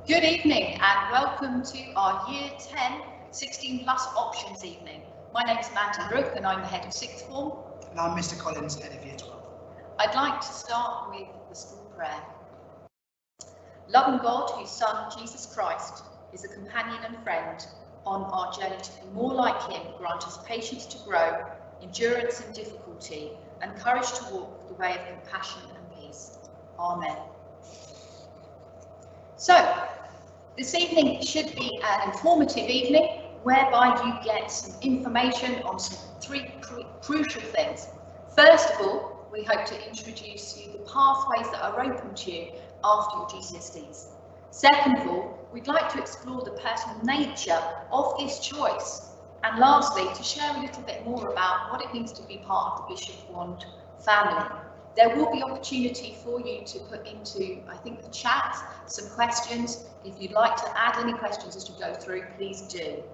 Good evening and welcome to our Year 10 16 Plus Options evening. My name is Mandy Brooke and I'm the head of sixth form. And I'm Mr. Collins, head of Year 12. I'd like to start with the school prayer. Loving God, whose Son, Jesus Christ, is a companion and friend on our journey to be more like him, grant us patience to grow, endurance in difficulty, and courage to walk the way of compassion and peace. Amen. So, this evening should be an informative evening whereby you get some information on some three crucial things. First of all, we hope to introduce you the pathways that are open to you after your GCSEs. Second of all, we'd like to explore the personal nature of this choice. And lastly, to share a little bit more about what it means to be part of the Bishop Wand family. There will be opportunity for you to put into, I think, the chat some questions. If you'd like to add any questions as you go through, please do.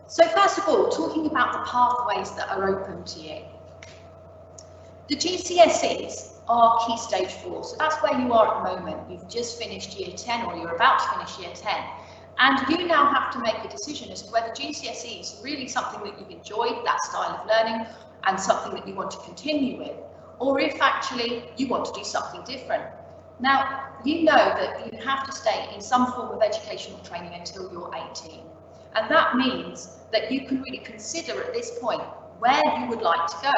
So first of all, talking about the pathways that are open to you. The GCSEs are Key Stage 4, so that's where you are at the moment. You've just finished Year 10 or you're about to finish Year 10. And you now have to make a decision as to whether GCSE is really something that you've enjoyed, that style of learning, and something that you want to continue with, or if actually you want to do something different. Now, you know that you have to stay in some form of educational training until you're 18. And that means that you can really consider at this point where you would like to go.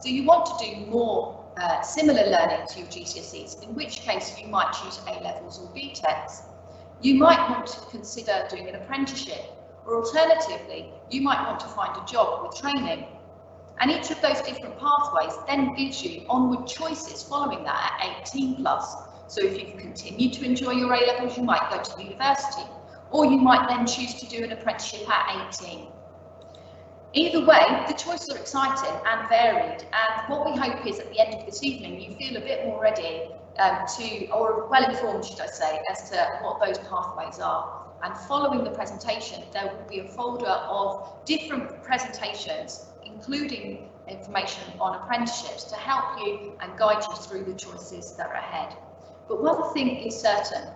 Do you want to do more similar learning to your GCSEs, in which case you might choose A-levels or BTECs. You might want to consider doing an apprenticeship, or alternatively, you might want to find a job with training. And each of those different pathways then gives you onward choices following that at 18 plus. So if you continue to enjoy your A-levels, you might go to university, or you might then choose to do an apprenticeship at 18. Either way, the choices are exciting and varied, and what we hope is at the end of this evening you feel a bit more ready or well informed, should I say, as to what those pathways are. And following the presentation, there will be a folder of different presentations, including information on apprenticeships, to help you and guide you through the choices that are ahead. But one thing is certain,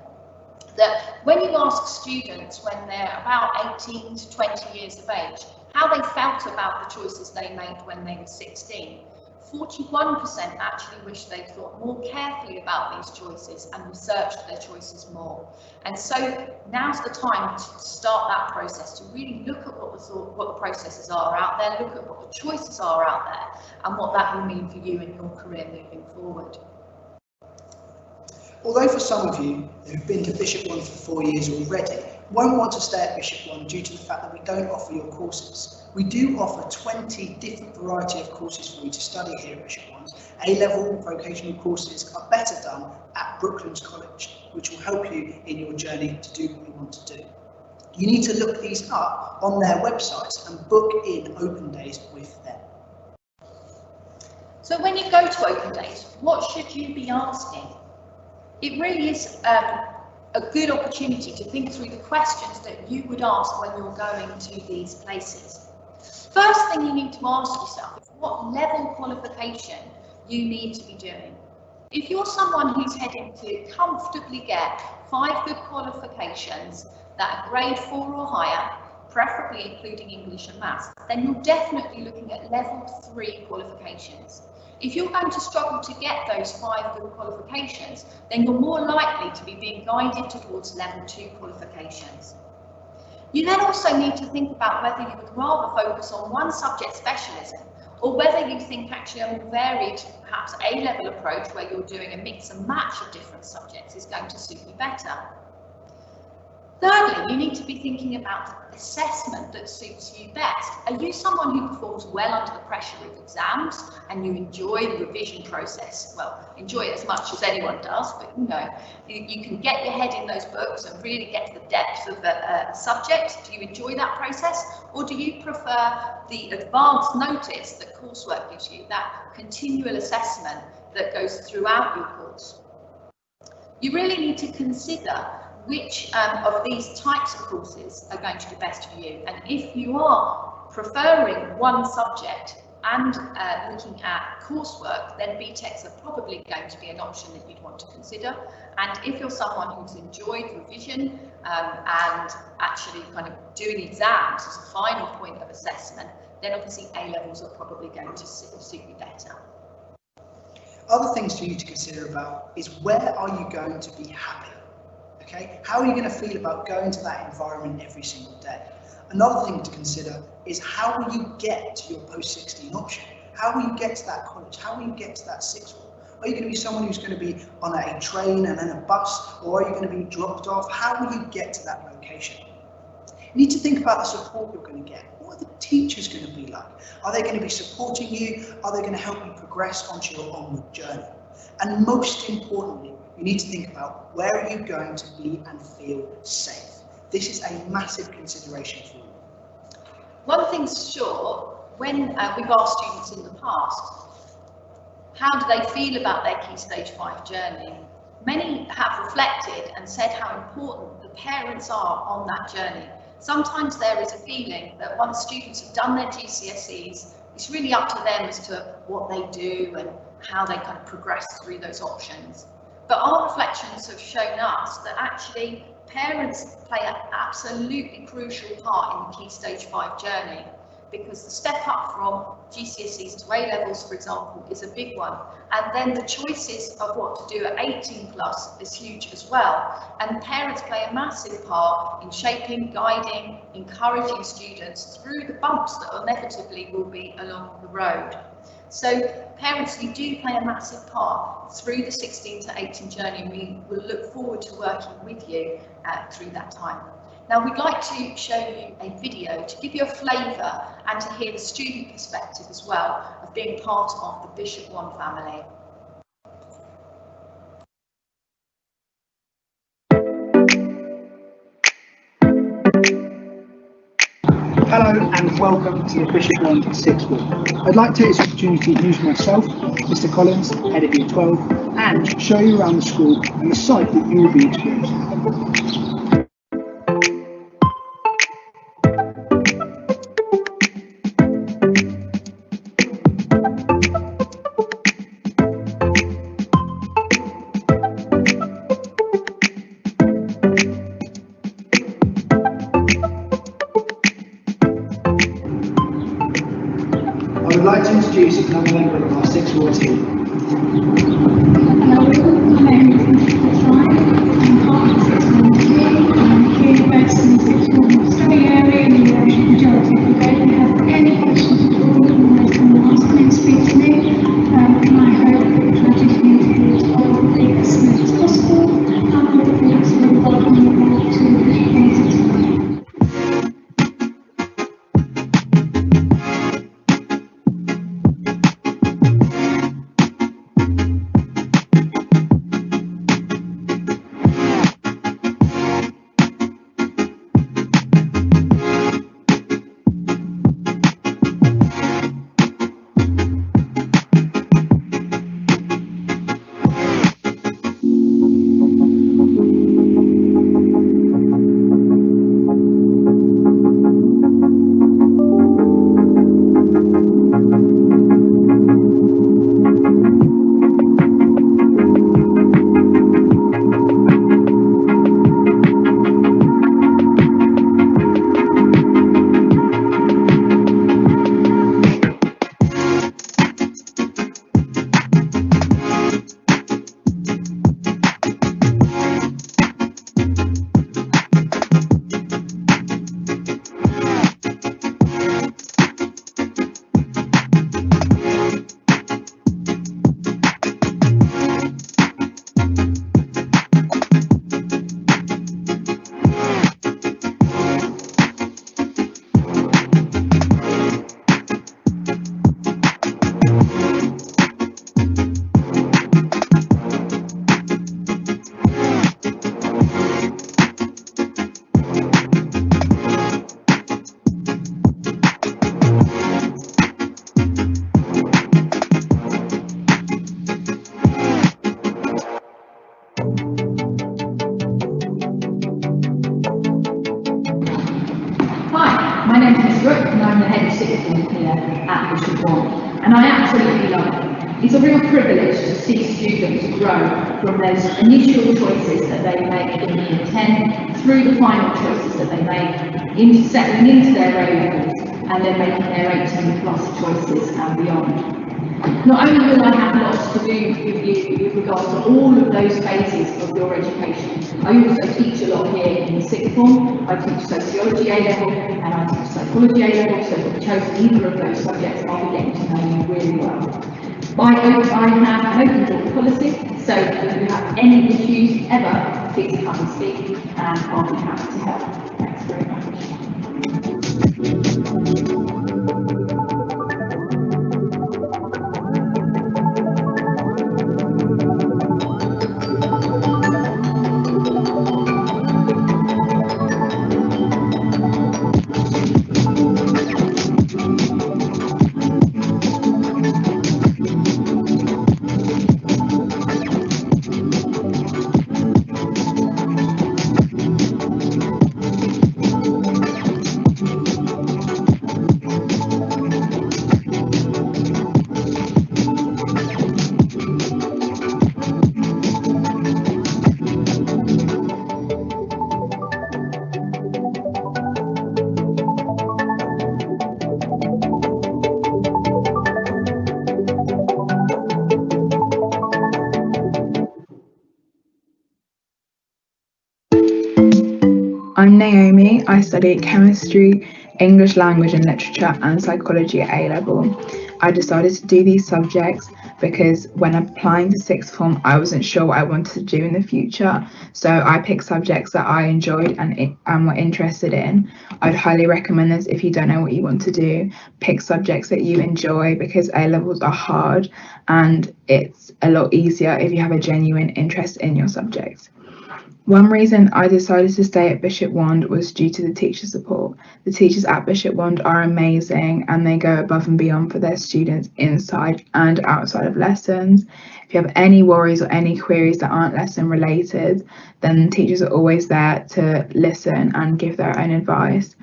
that when you ask students when they're about 18 to 20 years of age how they felt about the choices they made when they were 16, 41% actually wish they'd thought more carefully about these choices and researched their choices more. And so now's the time to start that process, to really look at what the processes are out there, look at what the choices are out there, and what that will mean for you in your career moving forward. Although for some of you who've been to Bishop Wand for 4 years already, won't want to stay at Bishop Wand due to the fact that we don't offer your courses. We do offer 20 different variety of courses for you to study here at Bishop Wand. A-level vocational courses are better done at Brooklands College, which will help you in your journey to do what you want to do. You need to look these up on their websites and book in open days with them. So when you go to open days, what should you be asking? It really is a good opportunity to think through the questions that you would ask when you're going to these places. First thing you need to ask yourself is what level qualification you need to be doing. If you're someone who's heading to comfortably get 5 good qualifications that are grade 4 or higher, preferably including English and Maths, then you're definitely looking at level 3 qualifications. If you're going to struggle to get those 5 good qualifications, then you're more likely to be being guided towards level 2 qualifications. You then also need to think about whether you would rather focus on one subject specialism, or whether you think actually a more varied, perhaps A-level approach where you're doing a mix and match of different subjects is going to suit you better. Thirdly, you need to be thinking about the assessment that suits you best. Are you someone who performs well under the pressure of exams and you enjoy the revision process? Well, enjoy it as much as anyone does, but you know, you can get your head in those books and really get to the depth of a subject. Do you enjoy that process? Or do you prefer the advanced notice that coursework gives you, that continual assessment that goes throughout your course? You really need to consider which of these types of courses are going to be best for you. And if you are preferring one subject, and looking at coursework, then BTECs are probably going to be an option that you'd want to consider. And if you're someone who's enjoyed revision and actually kind of doing exams as a final point of assessment, then obviously A-levels are probably going to suit you better. Other things for you to consider about is, where are you going to be happy? Okay, how are you going to feel about going to that environment every single day? Another thing to consider is, how will you get to your post-16 option? How will you get to that college? How will you get to that sixth form? Are you going to be someone who's going to be on a train and then a bus, or are you going to be dropped off? How will you get to that location? You need to think about the support you're going to get. What are the teachers going to be like? Are they going to be supporting you? Are they going to help you progress onto your onward journey? And most importantly, you need to think about, where are you going to be and feel safe? This is a massive consideration for you. One thing's sure, when we've asked students in the past, how do they feel about their Key Stage 5 journey? Many have reflected and said how important the parents are on that journey. Sometimes there is a feeling that once students have done their GCSEs, it's really up to them as to what they do and how they kind of progress through those options. But our reflections have shown us that actually parents play an absolutely crucial part in the Key Stage 5 journey, because the step up from GCSEs to A-levels, for example, is a big one. And then the choices of what to do at 18 plus is huge as well. And parents play a massive part in shaping, guiding, encouraging students through the bumps that inevitably will be along the road. So parents, you do play a massive part through the 16 to 18 journey, and we will look forward to working with you through that time. Now, we'd like to show you a video to give you a flavour and to hear the student perspective as well of being part of the Bishop One family. Hello and welcome to the Bishop One Sixth Form. I'd like to take this opportunity to introduce myself, Mr. Collins, Head of Year 12, and show you around the school and the site that you will be experiencing. I would like to introduce another member of our sixth form team. Hello, my name is Mr. I'm part of the sixth form team. I'm here based in the sixth form study area in the majority of the day. If you have any questions at all, you can always come and ask me and speak to me. And I hope that the transition into year 12 will be as smooth as possible. And I look forward to welcoming you all to Bishop One Sixth Form. It's a real privilege to see students grow from those initial choices that they make in year 10 through the final choices that they make into settling into their A-levels and then making their 18 plus choices and beyond. Not only will I have lots to do with you with regards to all of those phases of your education, I also teach a lot here in sixth form. I teach sociology A-level and I teach psychology A-level, so if you've chosen either of those subjects, I'll be getting to know you really well. I have an open door policy, so if you have any issues ever, please come and speak and I'll be happy to help. Thanks very much. I'm Naomi. I study chemistry, English language and literature and psychology at A-level. I decided to do these subjects because when applying to sixth form, I wasn't sure what I wanted to do in the future. So I picked subjects that I enjoyed and were interested in. I'd highly recommend this if you don't know what you want to do. Pick subjects that you enjoy because A-levels are hard and it's a lot easier if you have a genuine interest in your subject. One reason I decided to stay at Bishop Wand was due to the teacher support. The teachers at Bishop Wand are amazing and they go above and beyond for their students inside and outside of lessons. If you have any worries or any queries that aren't lesson related, then teachers are always there to listen and give their own advice.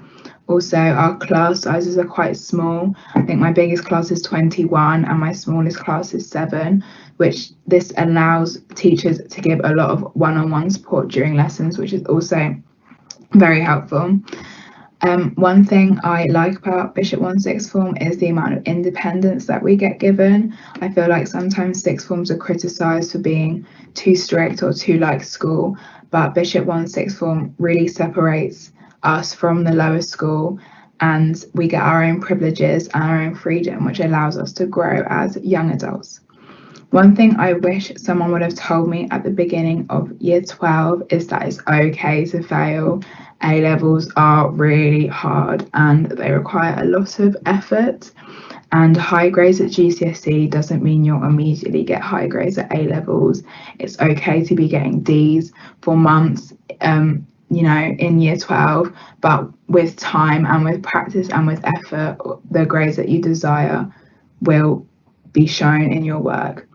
Also, our class sizes are quite small. I think my biggest class is 21 and my smallest class is 7, which this allows teachers to give a lot of one-on-one support during lessons, which is also very helpful. One thing I like about Bishop Wand sixth form is the amount of independence that we get given. I feel like sometimes sixth forms are criticised for being too strict or too like school, but Bishop Wand sixth form really separates us from the lower school and we get our own privileges and our own freedom, which allows us to grow as young adults. One thing I wish someone would have told me at the beginning of year 12 is that it's okay to fail. A-levels are really hard and they require a lot of effort, and high grades at GCSE doesn't mean you'll immediately get high grades at A-levels. It's okay to be getting Ds for months in year 12, but with time and with practice and with effort, the grades that you desire will be shown in your work.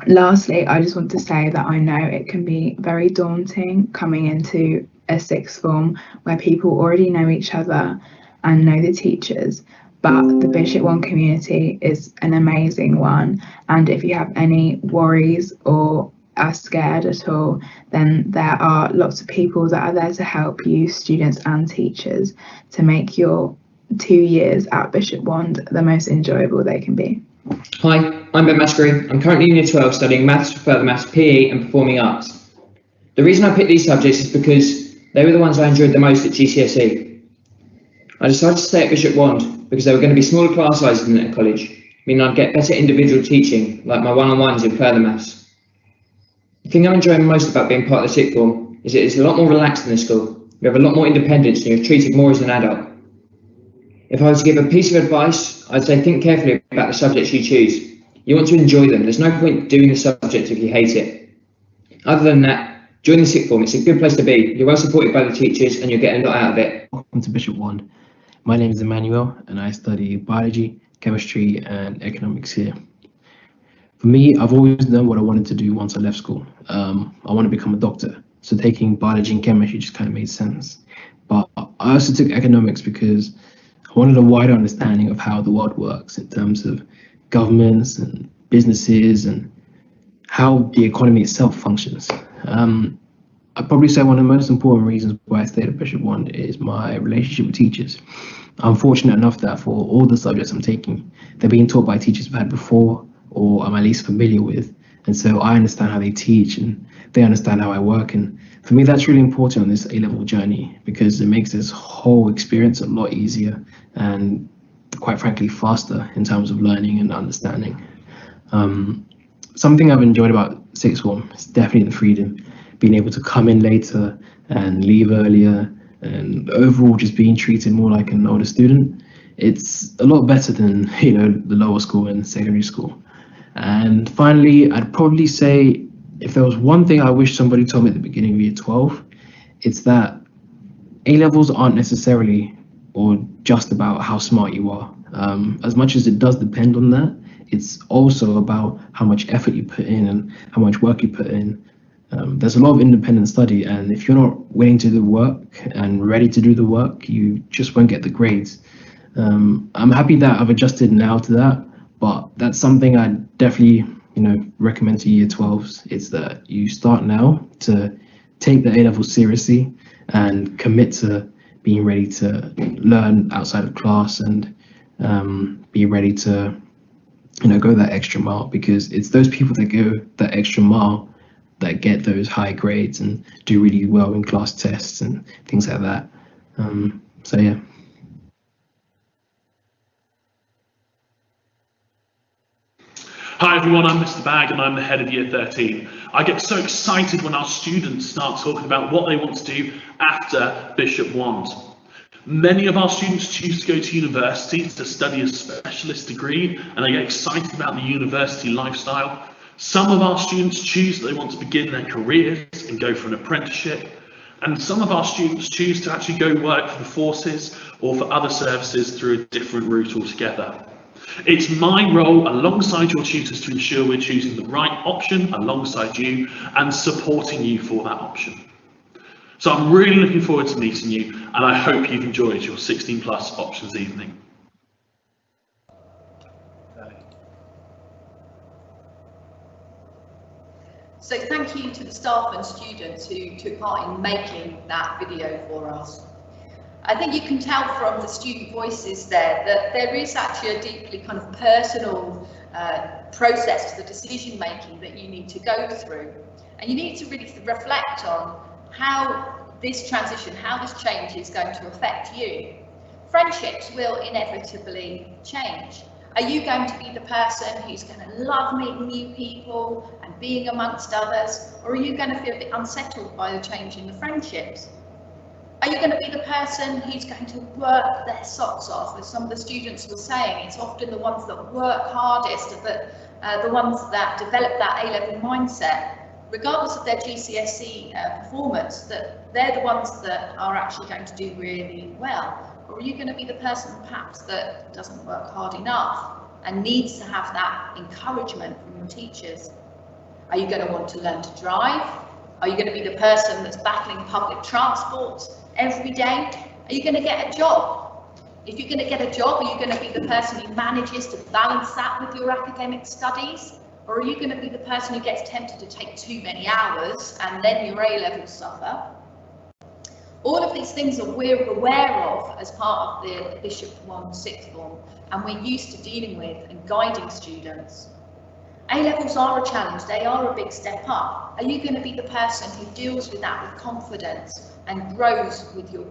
Lastly, I just want to say that I know it can be very daunting coming into a sixth form where people already know each other and know the teachers, but the Bishop Wand community is an amazing one, and if you have any worries or are scared at all, then there are lots of people that are there to help you, students and teachers, to make your 2 years at Bishop Wand the most enjoyable they can be. Hi, I'm Ben Maskery. I'm currently in Year 12 studying Maths, Further Maths, PE and Performing Arts. The reason I picked these subjects is because they were the ones I enjoyed the most at GCSE. I decided to stay at Bishop Wand because there were going to be smaller class sizes than at college, meaning I'd get better individual teaching, like my one-on-ones in Further Maths. The thing I enjoy most about being part of the sixth form is that it's a lot more relaxed than the school. You have a lot more independence and you're treated more as an adult. If I was to give a piece of advice, I'd say think carefully about the subjects you choose. You want to enjoy them. There's no point doing the subject if you hate it. Other than that, join the sixth form. It's a good place to be. You're well supported by the teachers and you're getting a lot out of it. Welcome to Bishop Wand. My name is Emmanuel and I study biology, chemistry and economics here. For me, I've always known what I wanted to do once I left school. I want to become a doctor. So taking biology and chemistry just kind of made sense. But I also took economics because I wanted a wider understanding of how the world works in terms of governments and businesses and how the economy itself functions. I'd probably say one of the most important reasons why I stayed at Bishop One is my relationship with teachers. I'm fortunate enough that for all the subjects I'm taking, they're being taught by teachers I've had before or I'm at least familiar with. And so I understand how they teach and they understand how I work. And for me, that's really important on this A-level journey because it makes this whole experience a lot easier and quite frankly, faster in terms of learning and understanding. Something I've enjoyed about sixth form is definitely the freedom, being able to come in later and leave earlier, and overall just being treated more like an older student. It's a lot better than, the lower school and secondary school. And finally, I'd probably say if there was one thing I wish somebody told me at the beginning of year 12, it's that A-levels aren't necessarily or just about how smart you are. As much as it does depend on that, it's also about how much effort you put in and how much work you put in. There's a lot of independent study, and if you're not willing to do the work and ready to do the work, you just won't get the grades. I'm happy that I've adjusted now to that, but that's something I definitely, recommend to year 12s. It's that you start now to take the A-level seriously and commit to being ready to learn outside of class and be ready to, go that extra mile, because it's those people that go that extra mile that get those high grades and do really well in class tests and things like that. So yeah. Hi everyone, I'm Mr. Bag and I'm the head of Year 13. I get so excited when our students start talking about what they want to do after Bishop Wand. Many of our students choose to go to university to study a specialist degree and they get excited about the university lifestyle. Some of our students choose that they want to begin their careers and go for an apprenticeship. And some of our students choose to actually go work for the forces or for other services through a different route altogether. It's my role alongside your tutors to ensure we're choosing the right option alongside you and supporting you for that option. So I'm really looking forward to meeting you and I hope you've enjoyed your 16 plus options evening. So thank you to the staff and students who took part in making that video for us. I think you can tell from the student voices there that there is actually a deeply kind of personal process to the decision making that you need to go through. And you need to really reflect on how this transition, how this change is going to affect you. Friendships will inevitably change. Are you going to be the person who's going to love meeting new people and being amongst others? Or are you going to feel a bit unsettled by the change in the friendships? Are you going to be the person who's going to work their socks off? As some of the students were saying, it's often the ones that work hardest, the ones that develop that A-level mindset, regardless of their GCSE performance, that they're the ones that are actually going to do really well. Or are you going to be the person perhaps that doesn't work hard enough and needs to have that encouragement from your teachers? Are you going to want to learn to drive? Are you going to be the person that's battling public transport every day? Are you going to get a job? If you're going to get a job, are you going to be the person who manages to balance that with your academic studies? Or are you going to be the person who gets tempted to take too many hours and then your A-levels suffer? All of these things are we're aware of as part of the Bishop One sixth form, and we're used to dealing with and guiding students. A-levels are a challenge, they are a big step up. Are you going to be the person who deals with that with confidence and grows with your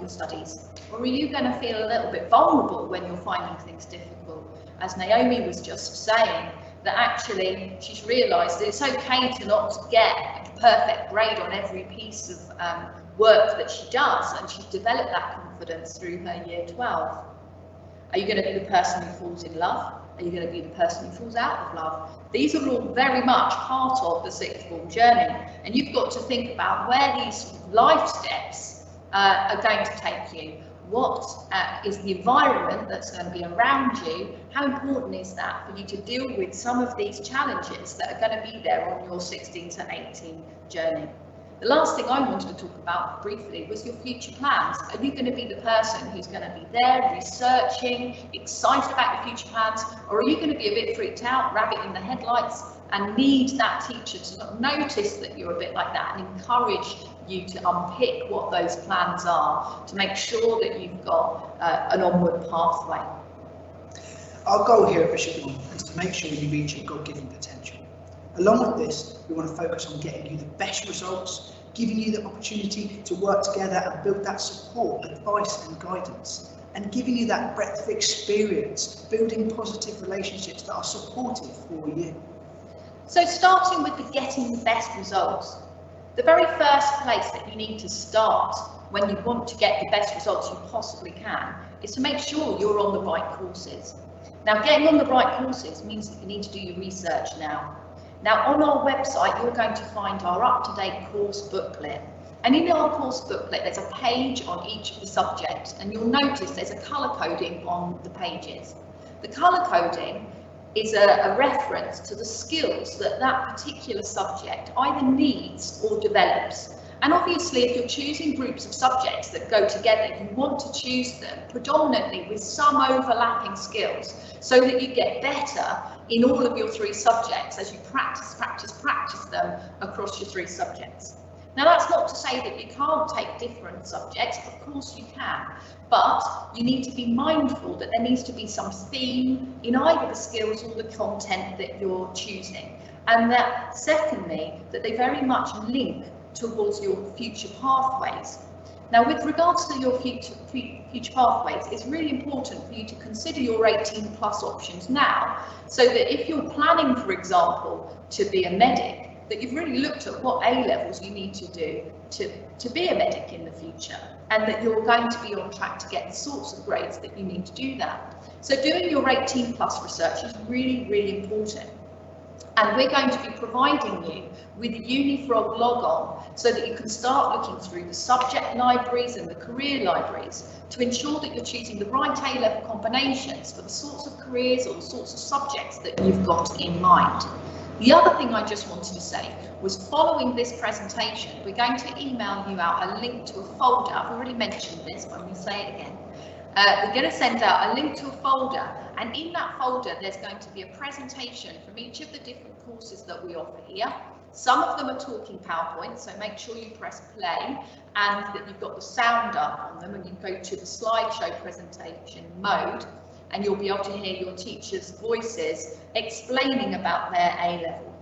studies? Or are you going to feel a little bit vulnerable when you're finding things difficult? As Naomi was just saying, that actually she's realised that it's okay to not get a perfect grade on every piece of work that she does, and she's developed that confidence through her year 12. Are you going to be the person who falls in love? Are you going to be the person who falls out of love? These are all very much part of the sixth form journey, and you've got to think about where these life steps are going to take you. What is the environment that's going to be around you? How important is that for you to deal with some of these challenges that are going to be there on your 16 to 18 journey? The last thing I wanted to talk about briefly was your future plans. Are you going to be the person who's going to be there researching, excited about your future plans, or are you going to be a bit freaked out, rabbit in the headlights, and need that teacher to sort of notice that you're a bit like that and encourage you to unpick what those plans are to make sure that you've got an onward pathway? Our goal here at Bishop One is to make sure you reach your God-given potential. Along with this, we want to focus on getting you the best results, giving you the opportunity to work together and build that support, advice and guidance, and giving you that breadth of experience, building positive relationships that are supportive for you. So starting with the getting the best results, the very first place that you need to start when you want to get the best results you possibly can is to make sure you're on the right courses. Now, getting on the right courses means that you need to do your research now. Now, on our website, you're going to find our up-to-date course booklet. And in our course booklet, there's a page on each of the subjects, and you'll notice there's a colour coding on the pages. The colour coding is a reference to the skills that that particular subject either needs or develops. And obviously, if you're choosing groups of subjects that go together, you want to choose them predominantly with some overlapping skills so that you get better in all of your 3 subjects as you practice them across your 3 subjects. Now, that's not to say that you can't take different subjects, of course you can, but you need to be mindful that there needs to be some theme in either the skills or the content that you're choosing. And that secondly, that they very much link towards your future pathways. Now, with regards to your future pathways, it's really important for you to consider your 18+ options now, so that if you're planning, for example, to be a medic, that you've really looked at what A-levels you need to do to be a medic in the future, and that you're going to be on track to get the sorts of grades that you need to do that. So doing your 18+ research is really, really important. And we're going to be providing you with Unifrog log-on so that you can start looking through the subject libraries and the career libraries to ensure that you're choosing the right A-level combinations for the sorts of careers or the sorts of subjects that you've got in mind. The other thing I just wanted to say was, following this presentation, we're going to email you out a link to a folder. I've already mentioned this, but I'm going to say it again. We're going to send out a link to a folder, and in that folder there's going to be a presentation from each of the different courses that we offer here. Some of them are talking PowerPoint, so make sure you press play and that you've got the sound up on them, and you go to the slideshow presentation mode, and you'll be able to hear your teachers' voices explaining about their A-level.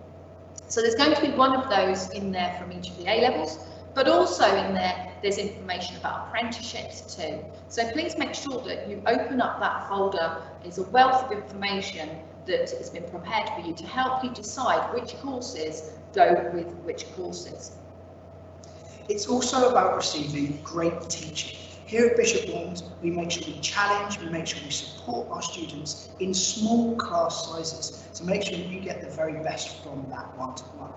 So there's going to be one of those in there from each of the A-levels, but also in there's information about apprenticeships too. So please make sure that you open up that folder. There's a wealth of information that has been prepared for you to help you decide which courses go with which courses. It's also about receiving great teaching. Here at Bishop One, we make sure we challenge, we make sure we support our students in small class sizes to make sure you get the very best from that one-to-one.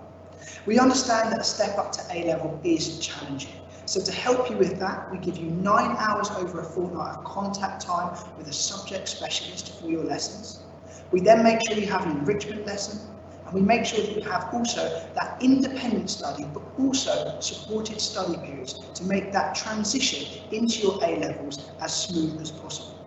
We understand that a step up to A-level is challenging. So to help you with that, we give you 9 hours over a fortnight of contact time with a subject specialist for your lessons. We then make sure you have an enrichment lesson, and we make sure that you have also that independent study, but also supported study periods to make that transition into your A-levels as smooth as possible.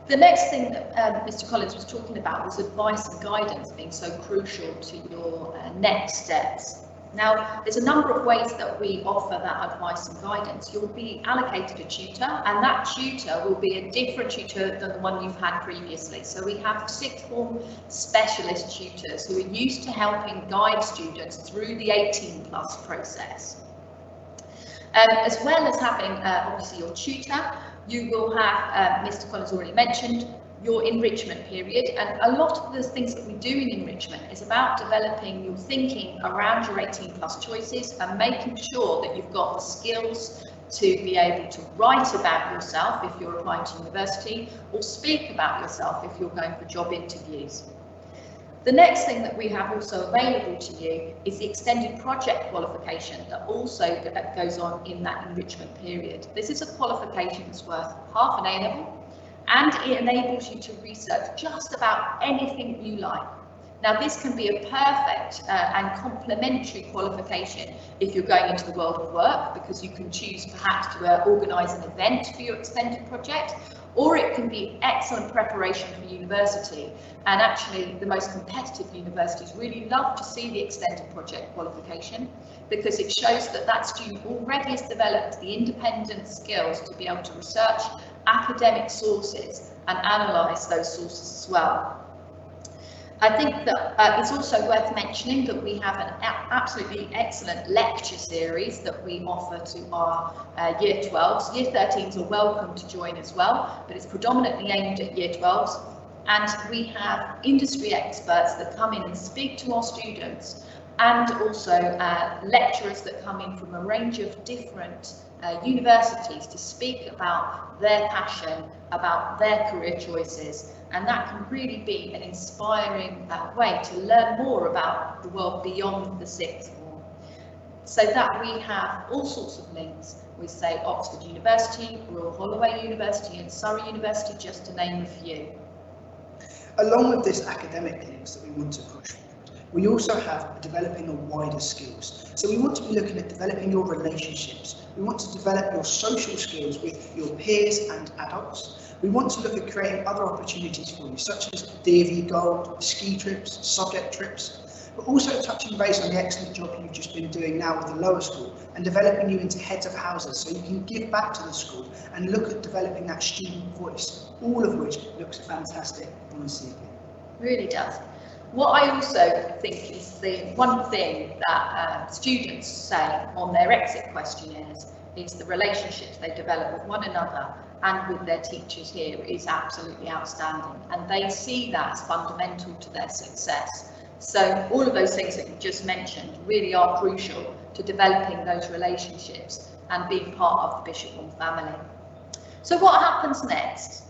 The next thing that Mr. Collins was talking about was advice and guidance being so crucial to your next steps. Now, there's a number of ways that we offer that advice and guidance. You'll be allocated a tutor, and that tutor will be a different tutor than the one you've had previously. So we have sixth form specialist tutors who are used to helping guide students through the 18+ process. As well as having obviously your tutor, you will have, Mr. Collins already mentioned, your enrichment period, and a lot of the things that we do in enrichment is about developing your thinking around your 18+ choices and making sure that you've got the skills to be able to write about yourself if you're applying to university, or speak about yourself if you're going for job interviews. The next thing that we have also available to you is the extended project qualification that also goes on in that enrichment period. This is a qualification that's worth half an A-level, and it enables you to research just about anything you like. Now, this can be a perfect and complementary qualification if you're going into the world of work, because you can choose perhaps to organise an event for your extended project, or it can be excellent preparation for university. And actually, the most competitive universities really love to see the extended project qualification, because it shows that that student already has developed the independent skills to be able to research academic sources and analyse those sources as well. I think that it's also worth mentioning that we have an absolutely excellent lecture series that we offer to our Year 12s. Year 13s are welcome to join as well, but it's predominantly aimed at Year 12s. And we have industry experts that come in and speak to our students, and also lecturers that come in from a range of different universities to speak about their passion, about their career choices, and that can really be an inspiring way to learn more about the world beyond the sixth form. So that we have all sorts of links. We say Oxford University, Royal Holloway University and Surrey University, just to name a few. Along with this academic links that we want to push forward, we also have developing the wider skills. So we want to be looking at developing your relationships. We want to develop your social skills with your peers and adults. We want to look at creating other opportunities for you, such as DV Gold, ski trips, subject trips, but also touching base on the excellent job you've just been doing now with the lower school and developing you into heads of houses so you can give back to the school and look at developing that student voice, all of which looks fantastic on the CV. Really does. What I also think is the one thing that students say on their exit questionnaires is the relationships they develop with one another and with their teachers here is absolutely outstanding, and they see that as fundamental to their success. So all of those things that you just mentioned really are crucial to developing those relationships and being part of the Bishop One family. So what happens next?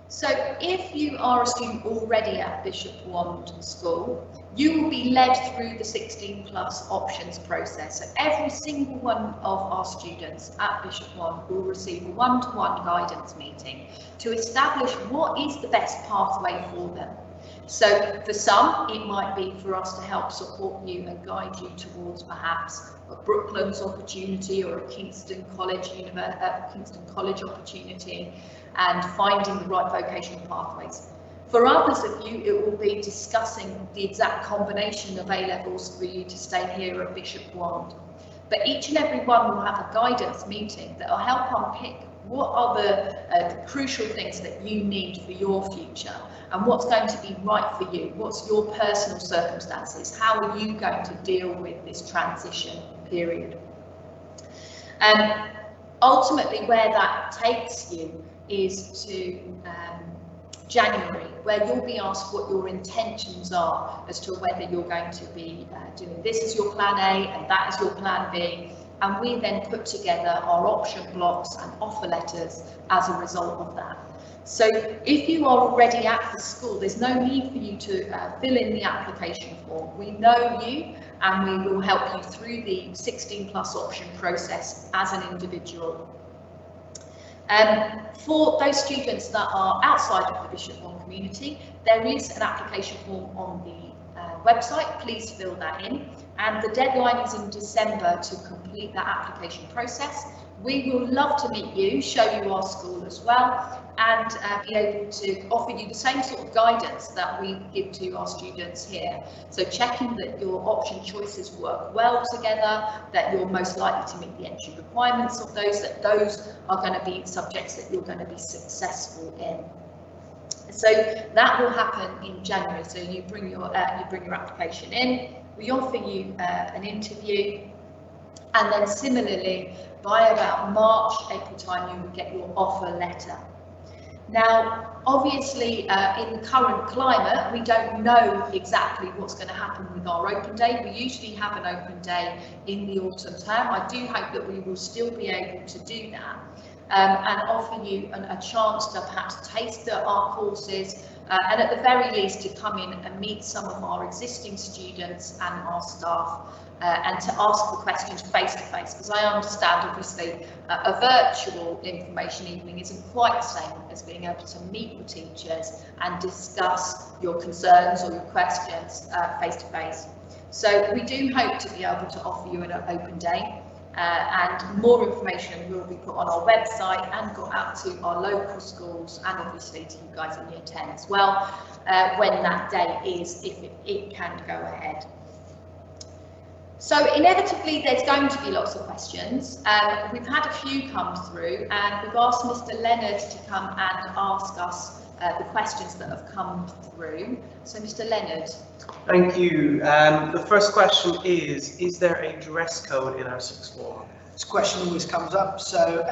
So if you are a student already at Bishop Wand School, you will be led through the 16 plus options process. So every single one of our students at Bishop Wand will receive a one-to-one guidance meeting to establish what is the best pathway for them. So for some, it might be for us to help support you and guide you towards perhaps a Brooklands opportunity or a Kingston College opportunity, and finding the right vocational pathways. For others of you, it will be discussing the exact combination of A-levels for you to stay here at Bishop Wand. But each and every one will have a guidance meeting that will help unpick what are the crucial things that you need for your future and what's going to be right for you, what's your personal circumstances, how are you going to deal with this transition period. Ultimately, where that takes you is to January, where you'll be asked what your intentions are as to whether you're going to be doing this as your plan A and that as your plan B, and we then put together our option blocks and offer letters as a result of that. So if you are already at the school, there's no need for you to fill in the application form. We know you and we will help you through the 16 plus option process as an individual. For those students that are outside of the Bishop Wand community, there is an application form on the website. Please fill that in, and the deadline is in December to complete that application process. We will love to meet you, show you our school as well, and be able to offer you the same sort of guidance that we give to our students here. So checking that your option choices work well together, that you're most likely to meet the entry requirements of those, that those are going to be subjects that you're going to be successful in. So that will happen in January. So you bring your application in, we offer you an interview, and then similarly by about March, April time, you will get your offer letter. Now, obviously, in the current climate, we don't know exactly what's going to happen with our open day. We usually have an open day in the autumn term. I do hope that we will still be able to do that and offer you a chance to perhaps taste our courses, and at the very least to come in and meet some of our existing students and our staff, and to ask the questions face to face, because I understand obviously a virtual information evening isn't quite the same as being able to meet the teachers and discuss your concerns or your questions face to face. So we do hope to be able to offer you an open day, and more information will be put on our website and got out to our local schools and obviously to you guys in year 10 as well, when that day is, if it can go ahead. So inevitably there's going to be lots of questions. We've had a few come through, and we've asked Mr. Leonard to come and ask us the questions that have come through. So Mr. Leonard. Thank you. The first question is there a dress code in our sixth form? This question always comes up. So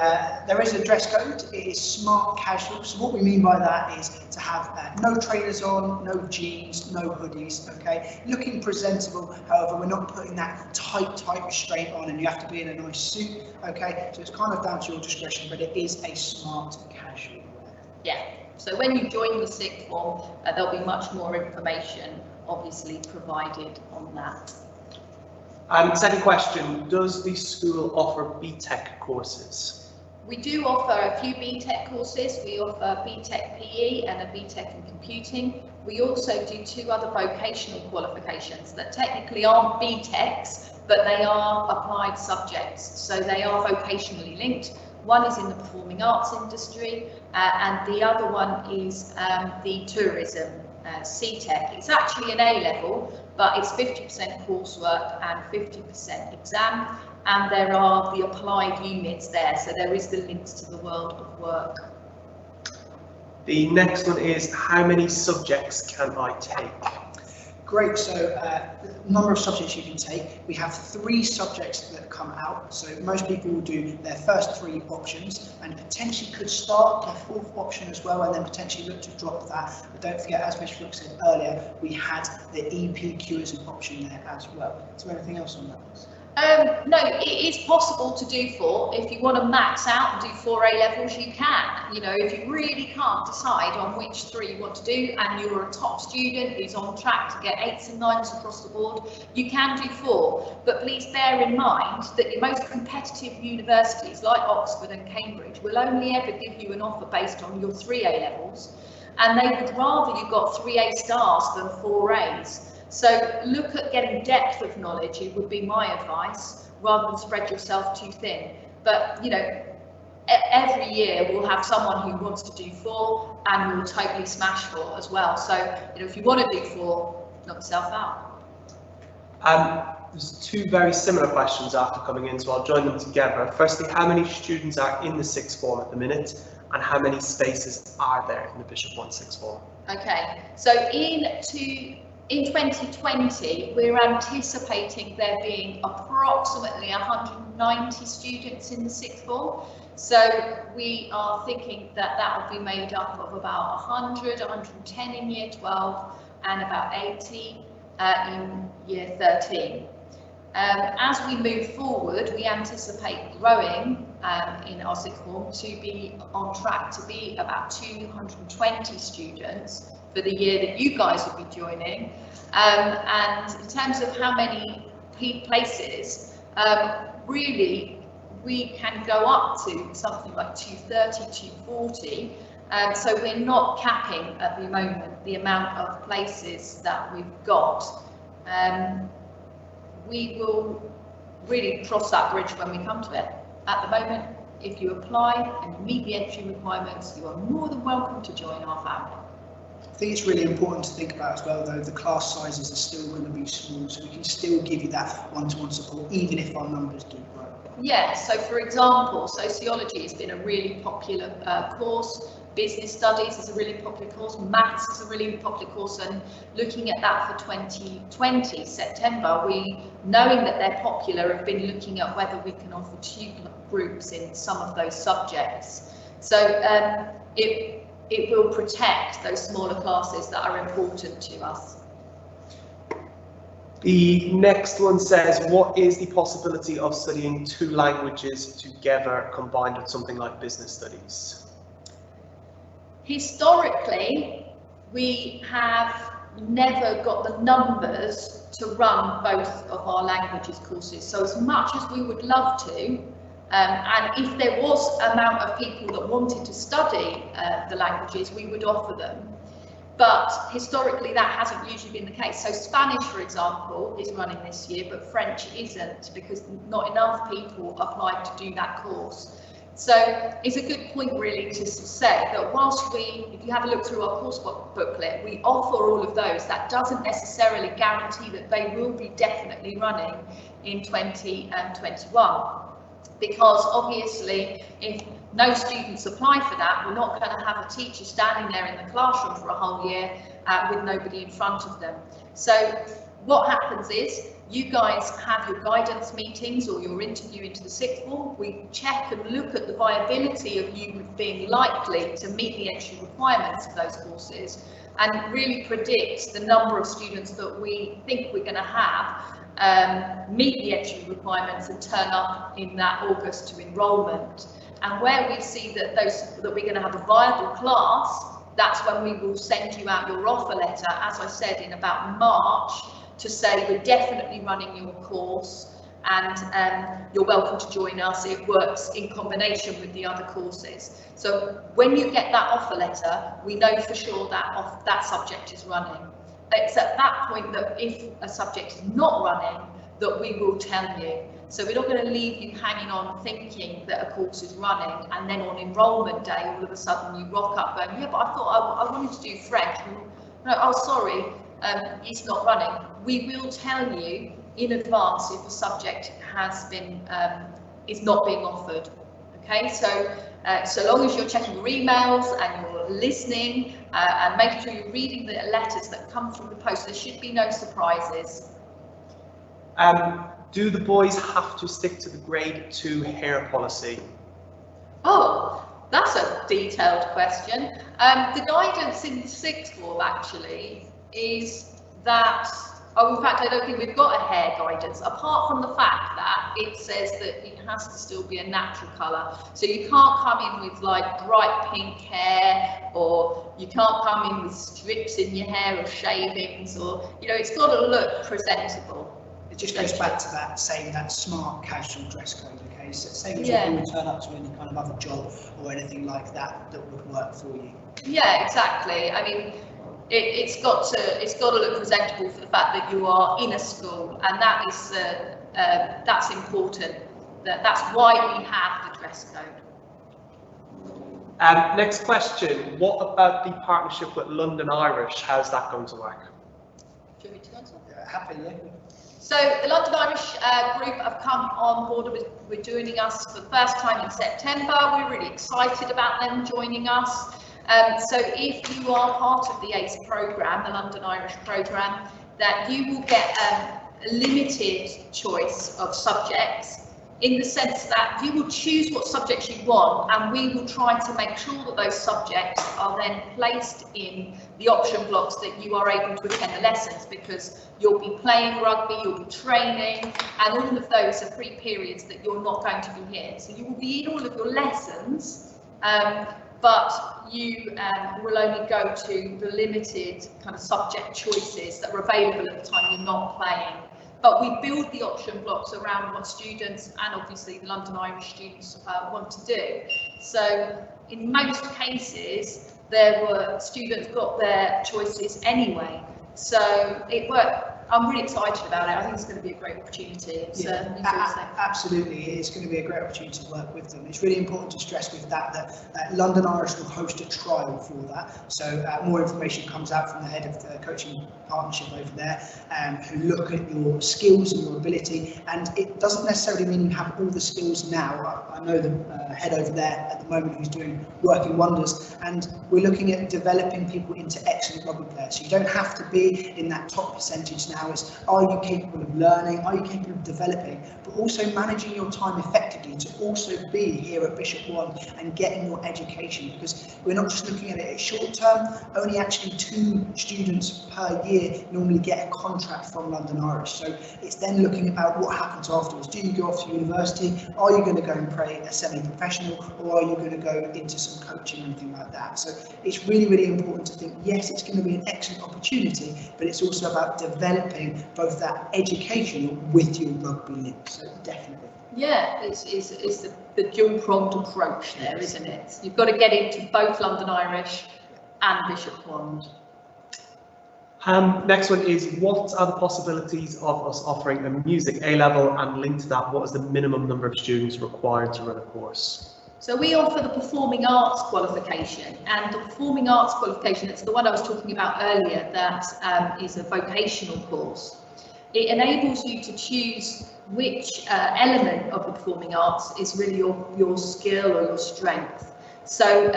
there is a dress code. It is smart casual. So what we mean by that is to have no trainers on, no jeans, no hoodies. Okay, looking presentable. However, we're not putting that tight restraint on, and you have to be in a nice suit. Okay, so it's kind of down to your discretion, but it is a smart casual wear. Yeah. So when you join the sixth form, there'll be much more information obviously provided on that. Second question, does the school offer BTEC courses? We do offer a few BTEC courses. We offer BTEC PE and a BTEC in computing. We also do 2 other vocational qualifications that technically aren't BTECs, but they are applied subjects. So they are vocationally linked. One is in the performing arts industry, and the other one is the tourism CTEC. It's actually an A-level, but it's 50% coursework and 50% exam, and there are the applied units there, so there is the links to the world of work. The next one is, how many subjects can I take? Great, so the number of subjects you can take, we have 3 subjects that come out. So most people will do their first 3 options and potentially could start their 4th option as well, and then potentially look to drop that. But don't forget, as Ms. Brooks said earlier, we had the EPQ as an option there as well. Is there anything else on that? No, it is possible to do 4. If you want to max out and do 4 A-levels, you can. You know, if you really can't decide on which 3 you want to do, and you're a top student who's on track to get 8s and 9s across the board, you can do 4. But please bear in mind that your most competitive universities like Oxford and Cambridge will only ever give you an offer based on your 3 A-levels, and they would rather you got 3 A stars than 4 A's. So look at getting depth of knowledge, it would be my advice, rather than spread yourself too thin. But, you know, every year we'll have someone who wants to do 4 and will totally smash 4 as well. So, you know, if you want to do 4, knock yourself out. There's 2 very similar questions after coming in, so I'll join them together. Firstly, how many students are in the sixth form at the minute, and how many spaces are there in the Bishop 1 sixth form? Okay, so in 2020, we're anticipating there being approximately 190 students in the sixth form. So we are thinking that that will be made up of about 100, 110 in year 12 and about 80 in year 13. As we move forward, we anticipate growing in our sixth form to be on track to be about 220 students for the year that you guys will be joining. And in terms of how many places, really we can go up to something like 230, 240. So we're not capping at the moment the amount of places that we've got. We will really cross that bridge when we come to it. At the moment, if you apply and meet the entry requirements, you are more than welcome to join our family. I think it's really important to think about as well, though, the class sizes are still going to be small, so we can still give you that one-to-one support, even if our numbers do grow. Yeah, so for example, sociology has been a really popular course. Business studies is a really popular course, maths is a really popular course, and looking at that for 2020, September, we, knowing that they're popular, have been looking at whether we can offer 2 groups in some of those subjects. So it will protect those smaller classes that are important to us. The next one says, what is the possibility of studying 2 languages together combined with something like business studies? Historically, we have never got the numbers to run both of our languages courses. So as much as we would love to, and if there was an amount of people that wanted to study the languages, we would offer them. But historically, that hasn't usually been the case. So Spanish, for example, is running this year, but French isn't, because not enough people applied to do that course. So it's a good point really to say that whilst if you have a look through our course booklet, we offer all of those, that doesn't necessarily guarantee that they will be definitely running in 2021. Because obviously, if no students apply for that, we're not going to have a teacher standing there in the classroom for a whole year with nobody in front of them. So what happens is, you guys have your guidance meetings or your interview into the sixth form. We check and look at the viability of you being likely to meet the entry requirements of those courses, and really predict the number of students that we think we're going to have meet the entry requirements and turn up in that August to enrolment. And where we see that we're going to have a viable class, that's when we will send you out your offer letter, as I said, in about March, to say we're definitely running your course and you're welcome to join us. It works in combination with the other courses. So when you get that offer letter, we know for sure that that subject is running. It's at that point that if a subject is not running, that we will tell you. So we're not going to leave you hanging on thinking that a course is running, and then on enrolment day, all of a sudden you rock up going, yeah, but I thought I wanted to do French. No, oh, sorry, it's not running. We will tell you in advance if a subject has been is not being offered. Okay, so so long as you're checking your emails and you're listening and making sure you're reading the letters that come through the post, there should be no surprises. Do the boys have to stick to the grade 2 hair policy? Oh, that's a detailed question. The guidance in the sixth form actually is that, oh, in fact, I don't think we've got a hair guidance, apart from the fact that it says that it has to still be a natural colour. So you can't come in with like bright pink hair, or you can't come in with strips in your hair or shavings, or, you know, it's got to look presentable. It just goes back to that saying that smart casual dress code, okay? So same as if you would turn up to any kind of other job or anything like that that would work for you. Yeah, exactly. I mean, it's got to look presentable for the fact that you are in a school, and that is that's important. That's why we have the dress code. Next question. What about the partnership with London Irish? How's that going to work? Should we answer? Happy, yeah. So the London Irish group have come on board with joining us for the first time in September. We're really excited about them joining us. So if you are part of the ACE programme, the London Irish programme, that you will get a limited choice of subjects, in the sense that you will choose what subjects you want, and we will try to make sure that those subjects are then placed in the option blocks that you are able to attend the lessons, because you'll be playing rugby, you'll be training, and all of those are free periods that you're not going to be here. So you will be in all of your lessons, but you will only go to the limited kind of subject choices that are available at the time you're not playing. But we build the option blocks around what students, and obviously the London Irish students, want to do. So in most cases, students got their choices anyway. So it worked. I'm really excited about it. I think it's going to be a great opportunity. Absolutely, it's going to be a great opportunity to work with them. It's really important to stress with that London Irish will host a trial for that. So more information comes out from the head of the coaching partnership over there, who look at your skills and your ability. And it doesn't necessarily mean you have all the skills now. I know the head over there at the moment who's doing working wonders, and we're looking at developing people into excellent rugby players. So you don't have to be in that top percentage now how it's, are you capable of learning, are you capable of developing, but also managing your time effectively to also be here at Bishop One and getting your education, because we're not just looking at it short term. Only actually 2 students per year normally get a contract from London Irish, so it's then looking about what happens afterwards. Do you go off to university? Are you going to go and play a semi-professional, or are you going to go into some coaching or anything like that? So it's really, really important to think, yes, it's going to be an excellent opportunity, but it's also about developing both that educational with your rugby link. So definitely. Yeah, it's the dual-pronged approach there, isn't it? You've got to get into both London Irish and Bishop One. Next one is, what are the possibilities of us offering a music A-level, and linked to that, what is the minimum number of students required to run a course? So we offer the Performing Arts qualification, and the Performing Arts qualification, it's the one I was talking about earlier, that is a vocational course. It enables you to choose which element of the performing arts is really your skill or your strength. So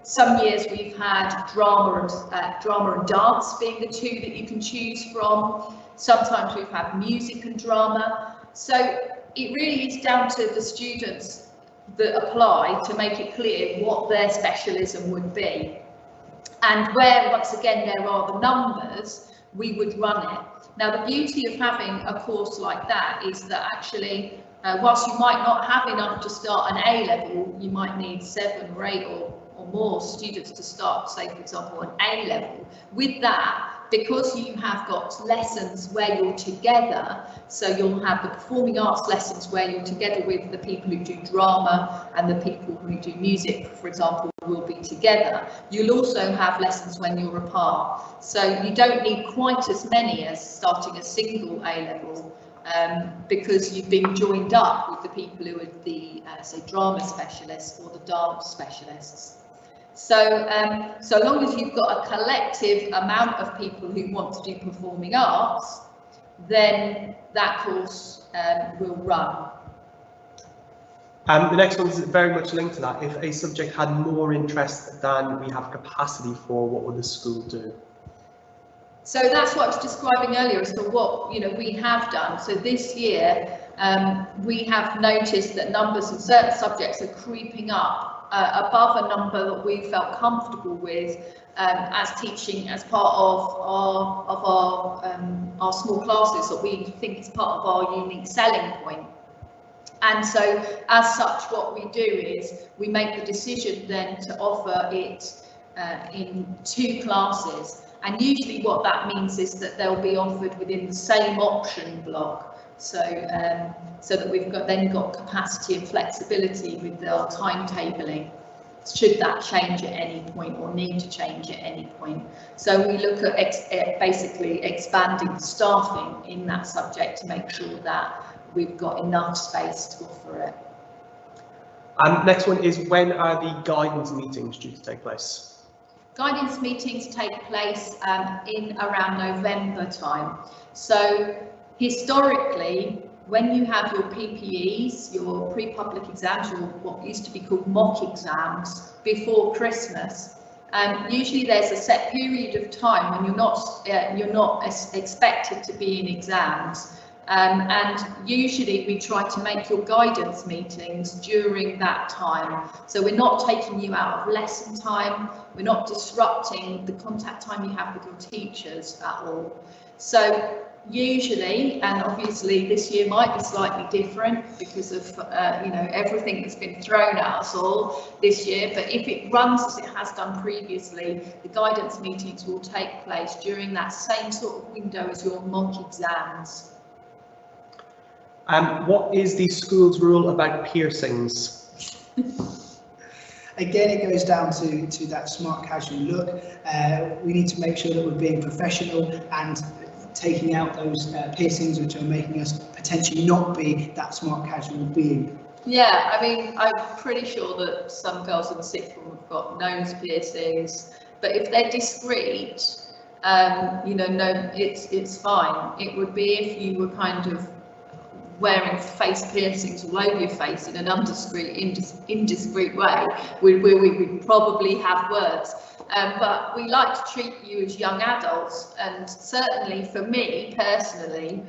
some years we've had drama and dance being the 2 that you can choose from. Sometimes we've had music and drama. So it really is down to the students that apply to make it clear what their specialism would be. And where, once again, there are the numbers, we would run it. Now, the beauty of having a course like that is that actually, whilst you might not have enough to start an A-level, you might need 7 or 8 or more students to start, say, for example, an A-level. With that, because you have got lessons where you're together, so you'll have the performing arts lessons where you're together with the people who do drama, and the people who do music, for example, will be together. You'll also have lessons when you're apart. So you don't need quite as many as starting a single A-level, because you've been joined up with the people who are the, say, drama specialists or the dance specialists. So, so long as you've got a collective amount of people who want to do performing arts, then that course will run. The next one is very much linked to that. If a subject had more interest than we have capacity for, what would the school do? So that's what I was describing earlier as to what we have done. So this year we have noticed that numbers of certain subjects are creeping up above a number that we felt comfortable with as teaching as part of our small classes, that we think is part of our unique selling point. And so as such, what we do is we make the decision then to offer it in 2 classes. And usually what that means is that they'll be offered within the same option block. So so that we've then got capacity and flexibility with our timetabling, should that change at any point or need to change at any point. So we look at basically expanding the staffing in that subject to make sure that we've got enough space to offer it. Next one is, when are the guidance meetings due to take place? Guidance meetings take place in around November time. So historically, when you have your PPEs, your pre-public exams, or what used to be called mock exams before Christmas, usually there's a set period of time when you're not expected to be in exams. And usually we try to make your guidance meetings during that time. So we're not taking you out of lesson time, we're not disrupting the contact time you have with your teachers at all. So usually, and obviously this year might be slightly different because of everything that's been thrown at us all this year, but if it runs as it has done previously, the guidance meetings will take place during that same sort of window as your mock exams. What is the school's rule about piercings? Again, it goes down to that smart casual look. We need to make sure that we're being professional and taking out those piercings which are making us potentially not be that smart casual being. Yeah, I mean, I'm pretty sure that some girls in the 6th form have got nose piercings, but if they're discreet, no, it's fine. It would be if you were kind of wearing face piercings all over your face in an indiscreet way, where we would probably have words. but we like to treat you as young adults, and certainly for me personally,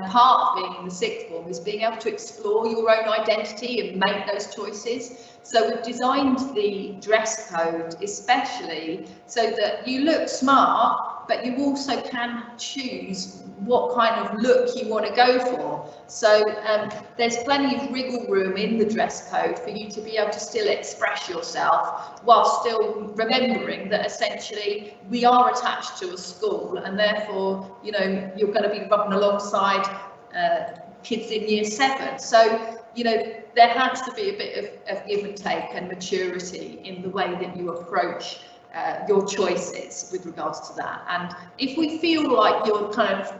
part of being in the sixth form is being able to explore your own identity and make those choices. So we've designed the dress code especially so that you look smart, but you also can choose what kind of look you want to go for. So there's plenty of wriggle room in the dress code for you to be able to still express yourself while still remembering that essentially we are attached to a school, and therefore, you know, you're going to be rubbing alongside kids in year 7. So, you know, there has to be a bit of give and take and maturity in the way that you approach your choices with regards to that. And if we feel like you're kind of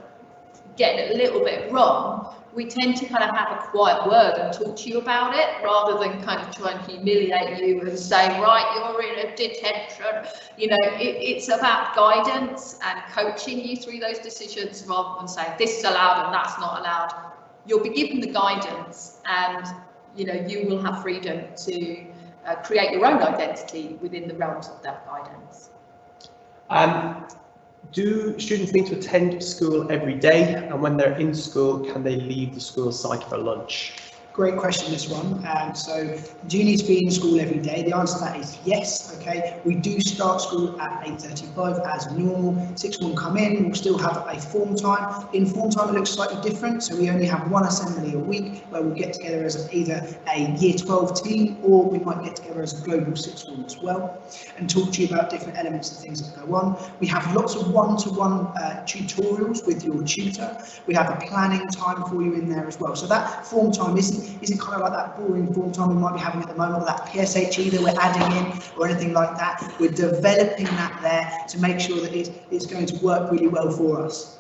getting it a little bit wrong, we tend to kind of have a quiet word and talk to you about it, rather than kind of try and humiliate you and say, right, you're in a detention. You know, it's about guidance and coaching you through those decisions, rather than saying this is allowed and that's not allowed. You'll be given the guidance, and you know, you will have freedom to create your own identity within the realms of that guidance. Do students need to attend school every day, and when they're in school, can they leave the school site for lunch? Great question, this one. So, do you need to be in school every day? The answer to that is yes. Okay, we do start school at 8:35 as normal. Sixth form come in, we'll still have a form time. In form time, it looks slightly different. So we only have one assembly a week where we'll get together as either a year 12 team, or we might get together as a global sixth form as well, and talk to you about different elements and things that go on. We have lots of one-to-one tutorials with your tutor. We have a planning time for you in there as well. So that form time isn't kind of like that boring form time we might be having at the moment, or that PSHE that we're adding in, or anything like that. We're developing that there to make sure that it's going to work really well for us.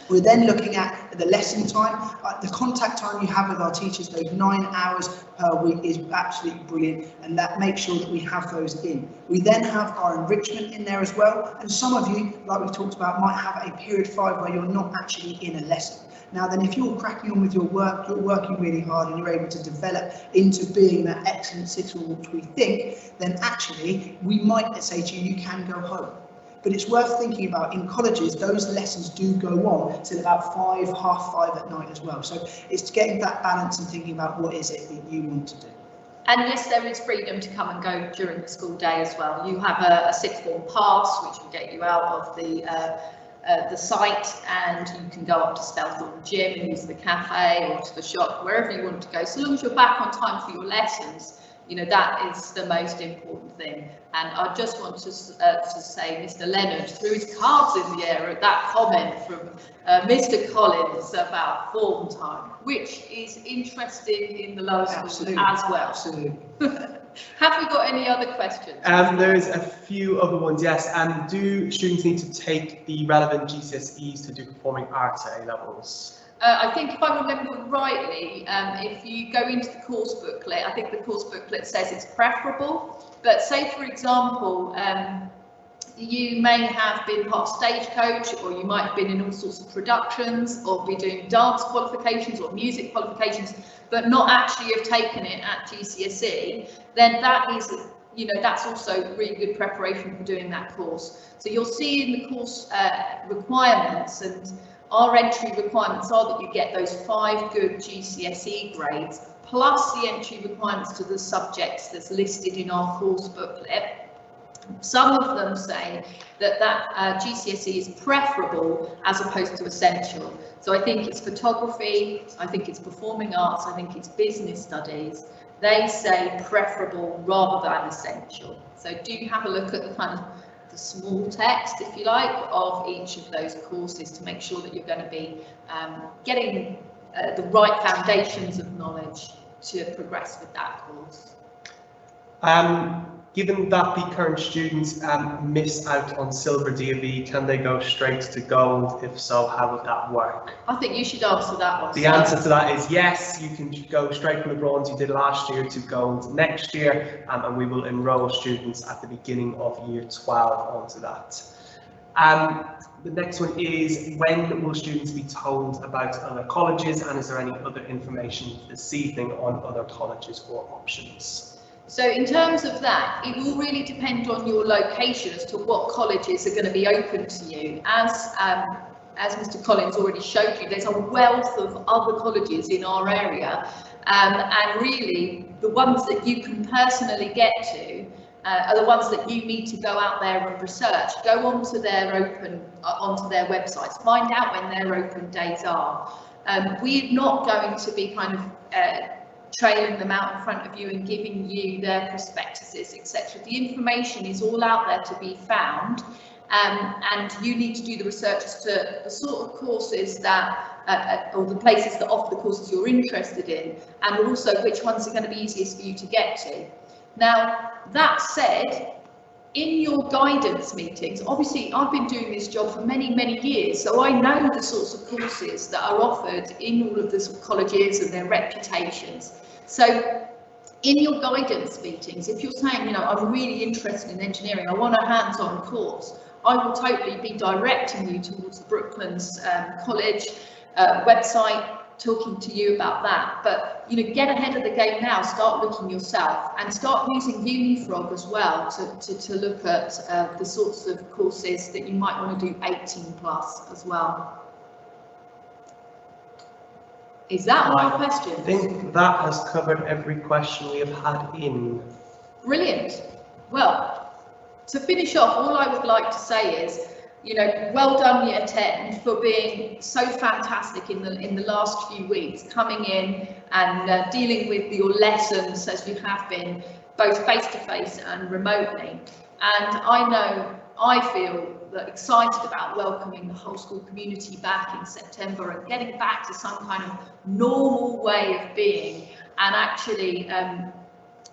We're then looking at the lesson time. The contact time you have with our teachers, those 9 hours per week, is absolutely brilliant, and that makes sure that we have those in. We then have our enrichment in there as well, and some of you, like we've talked about, might have a period 5 where you're not actually in a lesson. Now then, if you're cracking on with your work, you're working really hard and you're able to develop into being that excellent sixth form which we think, then actually we might say to you, you can go home. But it's worth thinking about, in colleges, those lessons do go on till about 5, half 5 at night as well. So it's getting that balance and thinking about what is it that you want to do. And yes, there is freedom to come and go during the school day as well. You have a sixth form pass, which will get you out of the site, and you can go up to Stealth or the gym and use the cafe or to the shop, wherever you want to go. So long as you're back on time for your lessons, you know, that is the most important thing. And I just want to say Mr. Leonard threw his cards in the air at that comment from Mr. Collins about form time, which is interesting in the lower schools as well. Absolutely. Have we got any other questions? There's a few other ones, yes. Do students need to take the relevant GCSEs to do performing arts at A levels? I think if I remember rightly, if you go into the course booklet, I think the course booklet says it's preferable. But say, for example, you may have been part of Stagecoach, or you might have been in all sorts of productions, or be doing dance qualifications or music qualifications, but not actually have taken it at GCSE, then that is, you know, that's also really good preparation for doing that course. So you'll see in the course requirements, and our entry requirements are that you get those 5 good GCSE grades, plus the entry requirements to the subjects that's listed in our course booklet. Some of them say that GCSE is preferable as opposed to essential. So I think it's photography, I think it's performing arts, I think it's business studies. They say preferable rather than essential. So do have a look at the kind of the small text, if you like, of each of those courses to make sure that you're going to be getting the right foundations of knowledge to progress with that course. Given that the current students miss out on silver DAV, can they go straight to gold? If so, how would that work? I think you should answer that one. The answer to that is yes, you can go straight from the bronze you did last year to gold next year, and we will enrol students at the beginning of year 12 onto that. The next one is, when will students be told about other colleges, and is there any other information this evening on other colleges or options? So in terms of that, it will really depend on your location as to what colleges are going to be open to you. As Mr. Collins already showed you, there's a wealth of other colleges in our area, and really the ones that you can personally get to are the ones that you need to go out there and research. Go onto their websites, find out when their open days are. We're not going to be kind of trailing them out in front of you and giving you their prospectuses, etc. The information is all out there to be found, and you need to do the research as to the sort of courses that, or the places that offer the courses you're interested in, and also which ones are going to be easiest for you to get to. Now, that said, in your guidance meetings, obviously I've been doing this job for many, many years, so I know the sorts of courses that are offered in all of the sort of colleges and their reputations. So in your guidance meetings, if you're saying, you know, I'm really interested in engineering, I want a hands-on course, I will totally be directing you towards the Brooklands College website, talking to you about that. But you know, get ahead of the game now, start looking yourself, and start using Unifrog as well to look at the sorts of courses that you might want to do 18+ as well. Is that all our questions? I think that has covered every question we have had in. Brilliant. Well, to finish off, all I would like to say is, you know, well done Year 10 for being so fantastic in the last few weeks, coming in and dealing with your lessons as you have been, both face-to-face and remotely. And I feel excited about welcoming the whole school community back in September and getting back to some kind of normal way of being, and actually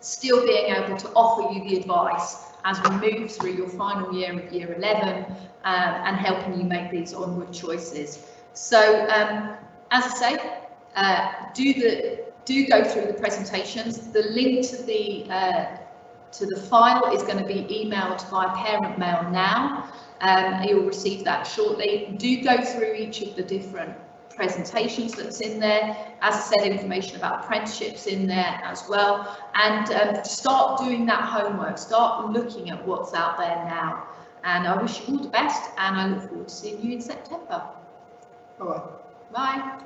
still being able to offer you the advice as we move through your final year of Year 11 and helping you make these onward choices. So as I say, do go through the presentations. The link to the file is going to be emailed via parent mail now. You'll receive that shortly. Do go through each of the different presentations that's in there. As I said, information about apprenticeships in there as well. And start doing that homework. Start looking at what's out there now. And I wish you all the best, and I look forward to seeing you in September. Bye. Bye.